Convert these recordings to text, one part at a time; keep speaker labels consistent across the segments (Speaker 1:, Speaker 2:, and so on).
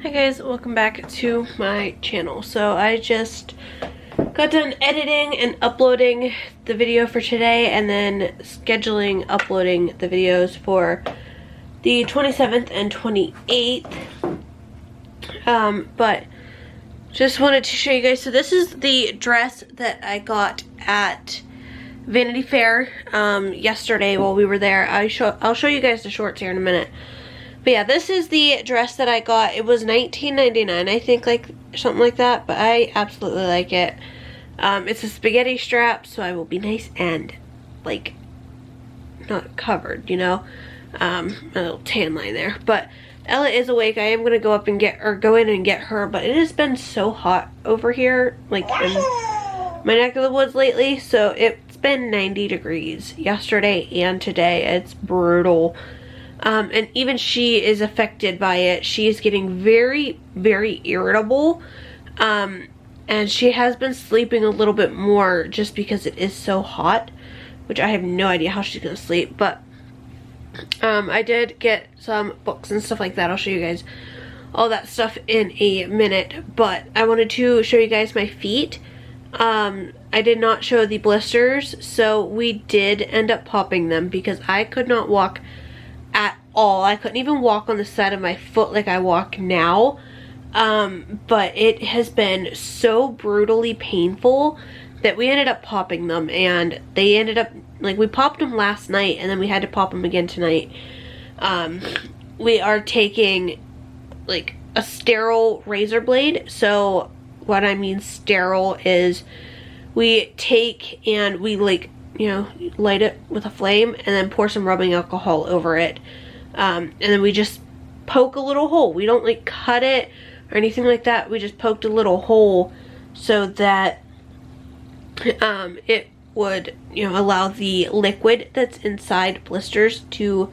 Speaker 1: Hi guys, welcome back to my channel. So I just got done editing and uploading the video for today and then scheduling uploading the videos for the 27th and 28th. But just wanted to show you guys. So this is the dress that I got at Vanity Fair yesterday while we were there. I'll show you guys the shorts here in a minute. But yeah, this is the dress that I got. It was $19.99, I think, like something like that. But I absolutely like it. It's a spaghetti strap, so I will be nice and like not covered, you know. A little tan line there. But Ella is awake. I am gonna go up and go in and get her. But it has been so hot over here, like in my neck of the woods lately. So it's been 90 degrees yesterday and today. It's brutal. And even she is affected by it. She is getting very, very irritable. And she has been sleeping a little bit more just because it is so hot, which I have no idea how she's gonna sleep. But I did get some books and stuff like that. I'll show you guys all that stuff in a minute. But I wanted to show you guys my feet. I did not show the blisters, so we did end up popping them because I could not walk at all. I couldn't even walk on the side of my foot like I walk now. But it has been so brutally painful that we ended up popping them, and they ended up, like, we popped them last night and then we had to pop them again tonight. We are taking like a sterile razor blade. So what I mean sterile is we take and we, like, you know, light it with a flame and then pour some rubbing alcohol over it. And then we just poke a little hole. We don't like cut it or anything like that. We just poked a little hole so that it would, you know, allow the liquid that's inside blisters to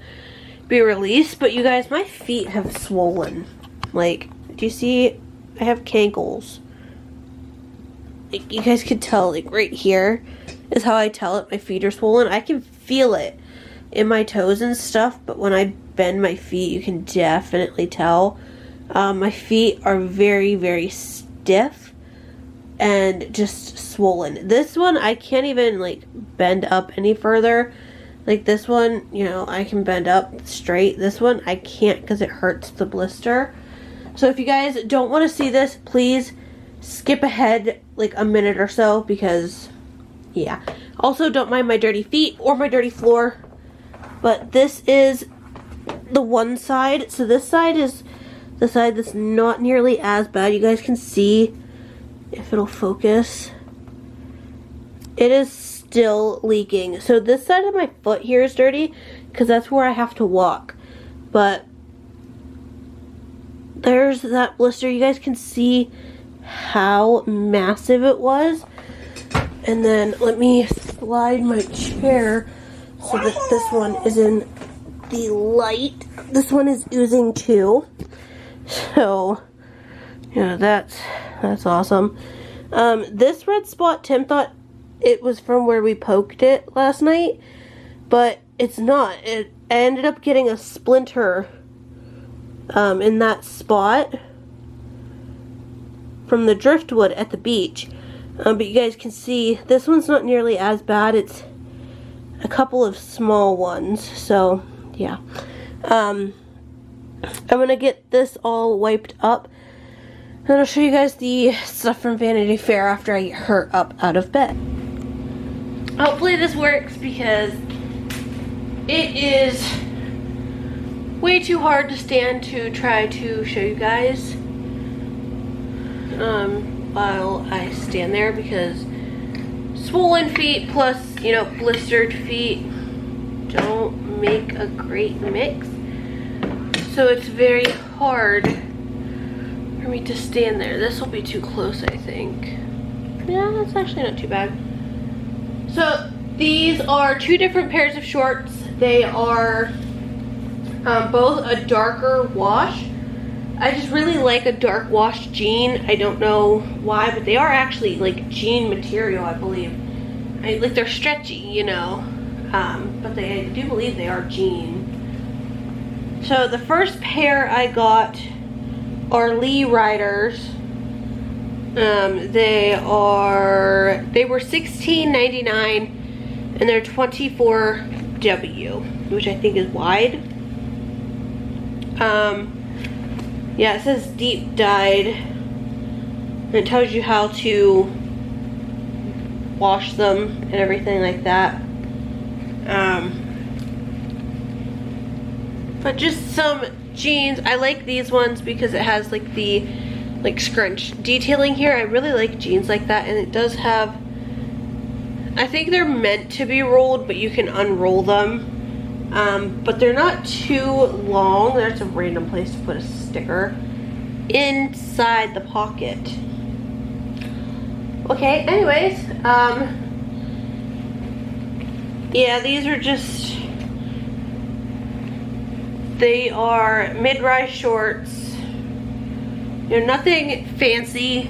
Speaker 1: be released. But you guys, my feet have swollen. Like, do you see? I have cankles. Like, you guys could tell, like, right here is how I tell it my feet are swollen. I can feel it in my toes and stuff, but when I bend my feet, you can definitely tell. My feet are very, very stiff and just swollen. This one, I can't even, like, bend up any further. Like, this one, you know, I can bend up straight. This one, I can't because it hurts the blister. So if you guys don't want to see this, please skip ahead like a minute or so because, yeah. Also, don't mind my dirty feet or my dirty floor. But this is the one side. So this side is the side that's not nearly as bad. You guys can see, if it'll focus, it is still leaking. So this side of my foot here is dirty because that's where I have to walk. But there's that blister. You guys can see how massive it was. And then let me slide my chair so that this one is in the light. This one is oozing too. So, yeah, that's awesome. This red spot, Tim thought it was from where we poked it last night, but it's not. I ended up getting a splinter in that spot from the driftwood at the beach. But you guys can see this one's not nearly as bad. It's a couple of small ones. So yeah, I'm gonna get this all wiped up and I'll show you guys the stuff from Vanity Fair after I get her up out of bed. Hopefully this works because it is way too hard to stand to try to show you guys while I stand there, because swollen feet plus, you know, blistered feet don't make a great mix. So it's very hard for me to stand there. This will be too close, I think. Yeah, that's actually not too bad. So these are two different pairs of shorts. They are both a darker wash. I just really like a dark wash jean. I don't know why, but they are actually like jean material, I believe. Like, they're stretchy, you know, but I do believe they are jean. So the first pair I got are Lee Riders. They were $16.99 and they're 24W, which I think is wide. Yeah, it says deep dyed. And it tells you how to wash them and everything like that. But just some jeans. I like these ones because it has like the scrunch detailing here. I really like jeans like that, and it does have, I think they're meant to be rolled, but you can unroll them. But they're not too long. There's a random place to put a sticker inside the pocket. Okay, anyways, yeah, these are just, they are mid-rise shorts. You know, nothing fancy.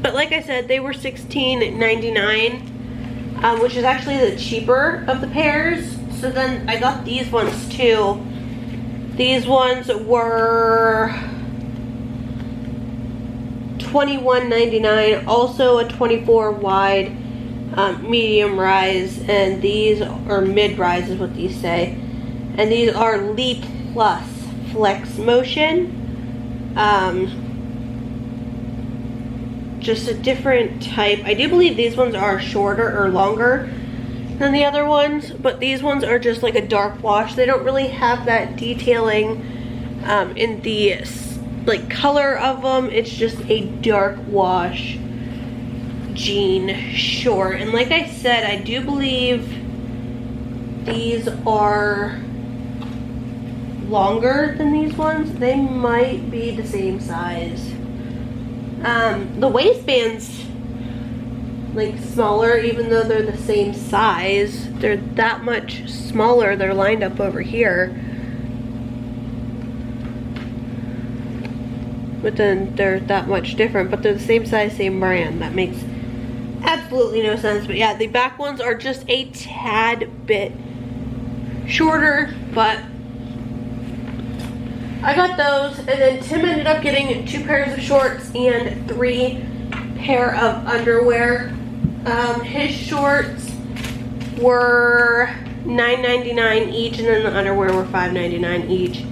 Speaker 1: But like I said, they were $16.99, which is actually the cheaper of the pairs. So then I got these ones too. These ones were $21.99, also a 24 wide medium rise, and these are mid-rise is what these say. And these are Lee Plus Flex Motion. Just a different type. I do believe these ones are shorter or longer than the other ones, but these ones are just like a dark wash. They don't really have that detailing in the like color of them. It's just a dark wash jean short. And like I said, I do believe these are longer than these ones. They might be the same size. The waistbands like smaller, even though they're the same size. They're that much smaller. They're lined up over here, but then they're that much different, but they're the same size, same brand. That makes absolutely no sense. But yeah, the back ones are just a tad bit shorter, but I got those. And then Tim ended up getting 2 pairs of shorts and 3 pair of underwear. His shorts were $9.99 each, and then the underwear were $5.99 each.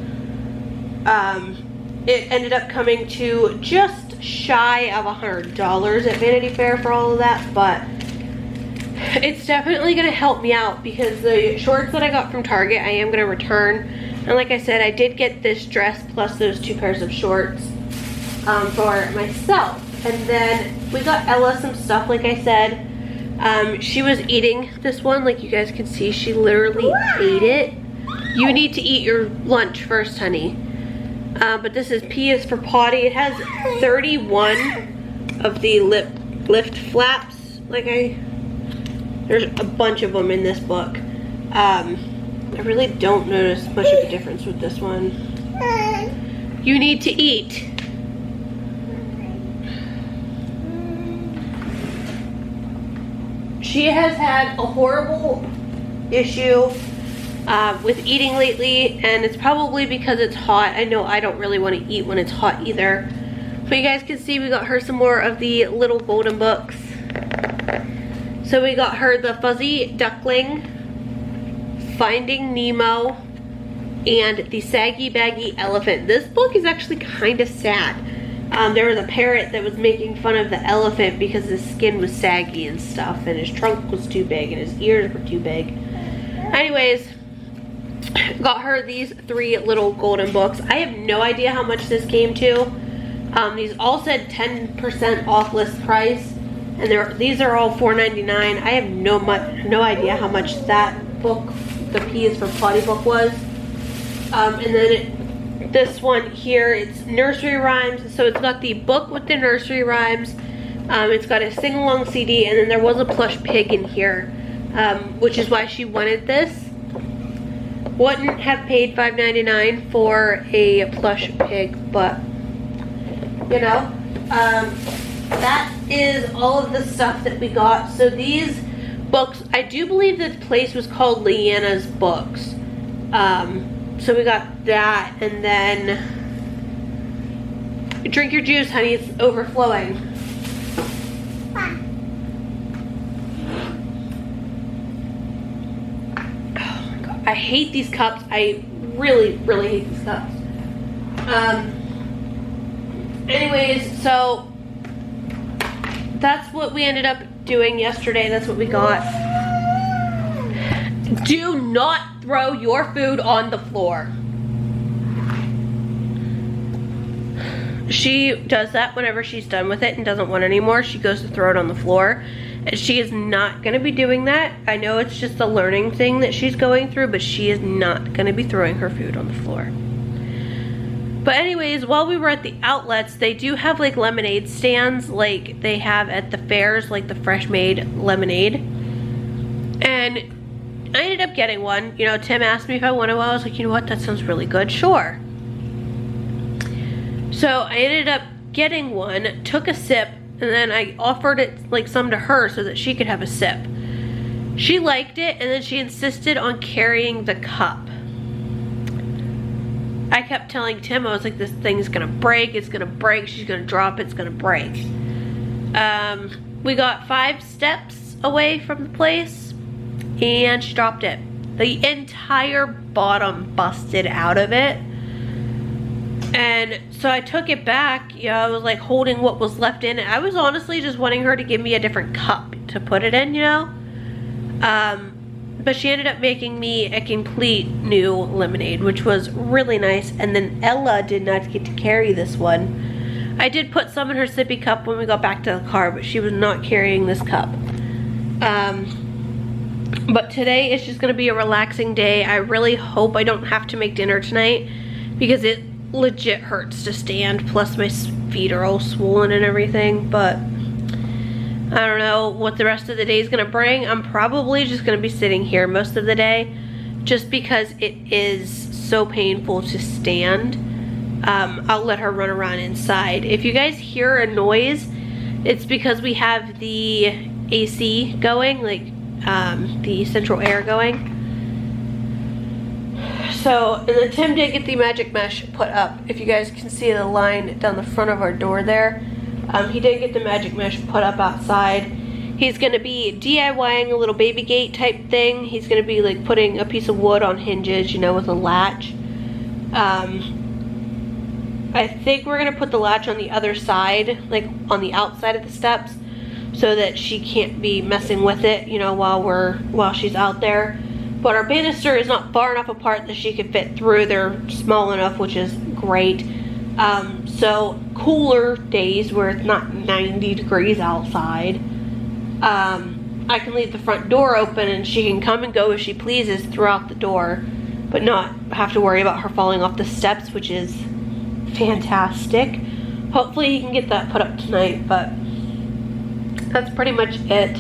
Speaker 1: It ended up coming to just shy of $100 at Vanity Fair for all of that, but it's definitely going to help me out because the shorts that I got from Target I am going to return. And like I said, I did get this dress plus those 2 pairs of shorts for myself. And then we got Ella some stuff, like I said. She was eating this one, like you guys can see. She literally ate it. You need to eat your lunch first, honey. But this is P is for potty. It has 31 of the lift flaps. There's a bunch of them in this book. I really don't notice much of a difference with this one. You need to eat. She has had a horrible issue with eating lately, and it's probably because it's hot. I know I don't really want to eat when it's hot either. But you guys can see we got her some more of the little golden books. So we got her the Fuzzy Duckling, Finding Nemo, and the Saggy Baggy Elephant. This book is actually kind of sad. There was a parrot that was making fun of the elephant because his skin was saggy and stuff, and his trunk was too big and his ears were too big. Anyways, got her these 3 little golden books. I have no idea how much this came to. These all said 10% off list price, and these are all $4.99. I have no idea how much that book, the P is for potty book, was. And then this one here, it's nursery rhymes. So it's got the book with the nursery rhymes. It's got a sing-along CD, and then there was a plush pig in here, which is why she wanted this. Wouldn't have paid $5.99 for a plush pig, but you know, that is all of the stuff that we got. So these books, I do believe this place was called Leanna's Books. So we got that, and then Drink your juice, honey. It's overflowing. Oh my god. I hate these cups. I really, really hate these cups. Anyways, so that's what we ended up doing yesterday. That's what we got. Do not throw your food on the floor. She does that whenever she's done with it and doesn't want any more. She goes to throw it on the floor. And she is not going to be doing that. I know it's just a learning thing that she's going through, but she is not going to be throwing her food on the floor. But anyways, while we were at the outlets, they do have like lemonade stands like they have at the fairs, like the fresh made lemonade. And I ended up getting one. You know, Tim asked me if I wanted one. I was like, you know what, that sounds really good. Sure. So I ended up getting one, took a sip, and then I offered it like some to her so that she could have a sip. She liked it, and then she insisted on carrying the cup. I kept telling Tim, I was like, this thing's gonna break, it's gonna break, she's gonna drop, it's gonna break. We got 5 steps away from the place, and she dropped it. The entire bottom busted out of it. And so I took it back. You know, I was like holding what was left in it. I was honestly just wanting her to give me a different cup to put it in, you know. But she ended up making me a complete new lemonade, which was really nice. And then Ella did not get to carry this one. I did put some in her sippy cup when we got back to the car, but she was not carrying this cup. But today is just gonna be a relaxing day. I really hope I don't have to make dinner tonight because it legit hurts to stand, plus my feet are all swollen and everything. But I don't know what the rest of the day is gonna bring. I'm probably just gonna be sitting here most of the day just because it is so painful to stand. I'll let her run around inside. If you guys hear a noise, it's because we have the AC going, like the central air going. So, and then Tim did get the magic mesh put up. If you guys can see the line down the front of our door there, he did get the magic mesh put up outside. He's going to be DIYing a little baby gate type thing. He's going to be like putting a piece of wood on hinges, you know, with a latch. I think we're going to put the latch on the other side, like on the outside of the steps, so that she can't be messing with it, you know, while she's out there. But our banister is not far enough apart that she could fit through. They're small enough, which is great. So cooler days where it's not 90 degrees outside, I can leave the front door open and she can come and go as she pleases throughout the door, but not have to worry about her falling off the steps, which is fantastic. Hopefully he can get that put up tonight, but that's pretty much it.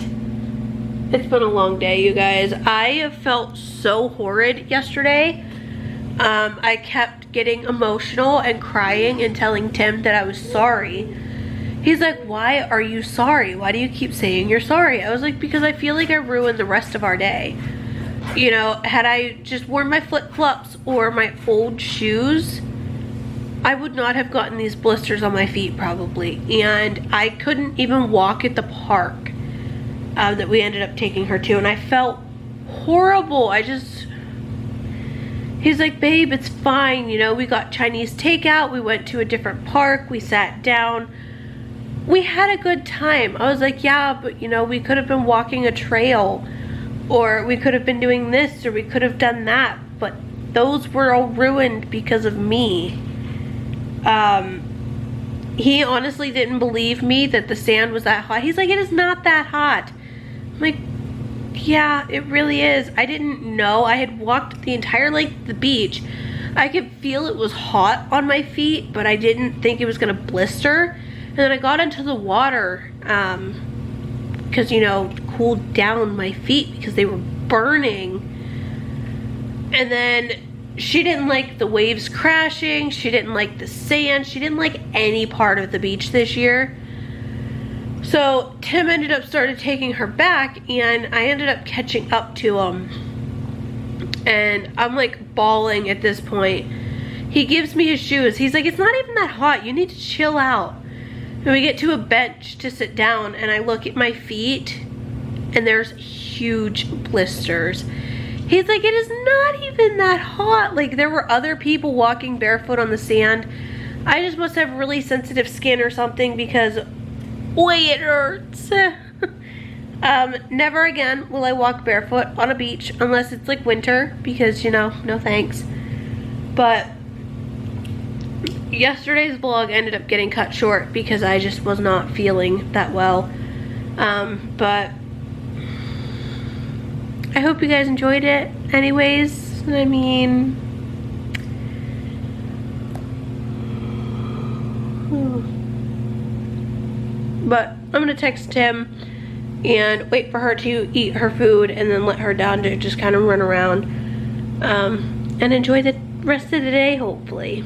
Speaker 1: It's been a long day, you guys. I have felt so horrid yesterday. I kept getting emotional and crying and telling Tim that I was sorry. He's like, why are you sorry? Why do you keep saying you're sorry? I was like, because I feel like I ruined the rest of our day. You know, had I just worn my flip-flops or my old shoes, I would not have gotten these blisters on my feet probably. And I couldn't even walk at the park that we ended up taking her to, and I felt horrible. He's like, babe, it's fine, you know, we got Chinese takeout, we went to a different park, we sat down, we had a good time. I was like, yeah, but you know, we could have been walking a trail, or we could have been doing this, or we could have done that, but those were all ruined because of me. He honestly didn't believe me that the sand was that hot. He's like, it is not that hot. I'm like, yeah, it really is. I didn't know. I had walked the entire length of the beach. I could feel it was hot on my feet, but I didn't think it was gonna blister. And then I got into the water because, you know, cooled down my feet because they were burning. And then she didn't like the waves crashing. She didn't like the sand. She didn't like any part of the beach this year. So Tim ended up started taking her back, and I ended up catching up to him. And I'm like bawling at this point. He gives me his shoes. He's like, it's not even that hot. You need to chill out. And we get to a bench to sit down, and I look at my feet, and there's huge blisters. He's like, it is not even that hot. Like, there were other people walking barefoot on the sand. I just must have really sensitive skin or something, because, boy, it hurts. Never again will I walk barefoot on a beach unless it's like winter, because, you know, no thanks. But yesterday's vlog ended up getting cut short because I just was not feeling that well. But I hope you guys enjoyed it anyways. I mean, but I'm gonna text Tim and wait for her to eat her food and then let her down to just kind of run around and enjoy the rest of the day, hopefully.